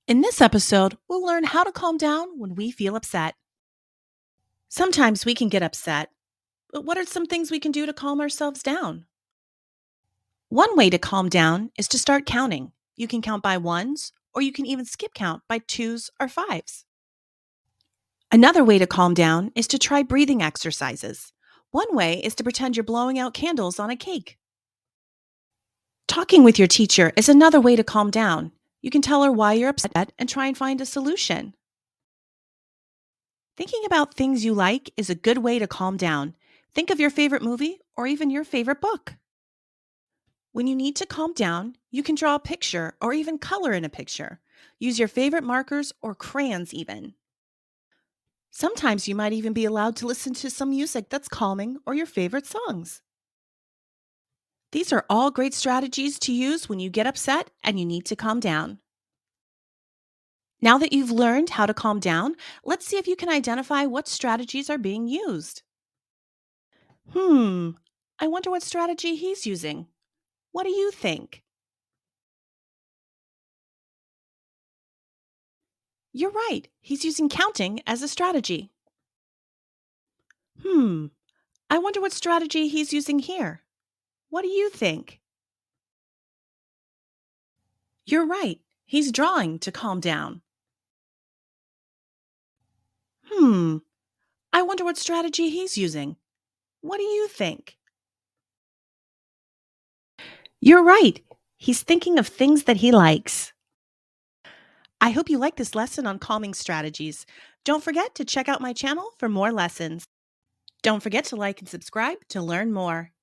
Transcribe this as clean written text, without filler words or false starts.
In this episode, we'll learn how to calm down when we feel upset. Sometimes we can get upset, but what are some things we can do to calm ourselves down? One way to calm down is to start counting. You can count by ones, or you can even skip count by twos or fives. Another way to calm down is to try breathing exercises. One way is to pretend you're blowing out candles on a cake. Talking with your teacher is another way to calm down. You can tell her why you're upset and try and find a solution. Thinking about things you like is a good way to calm down. Think of your favorite movie or even your favorite book. When you need to calm down, you can draw a picture or even color in a picture. Use your favorite markers or crayons, even. Sometimes you might even be allowed to listen to some music that's calming or your favorite songs. These are all great strategies to use when you get upset and you need to calm down. Now that you've learned how to calm down, let's see if you can identify what strategies are being used. Hmm, I wonder what strategy he's using. What do you think? You're right, he's using counting as a strategy. Hmm, I wonder what strategy he's using here. What do you think? You're right, he's drawing to calm down. Hmm, I wonder what strategy he's using. What do you think? You're right, he's thinking of things that he likes. I hope you like this lesson on calming strategies. Don't forget to check out my channel for more lessons. Don't forget to like and subscribe to learn more.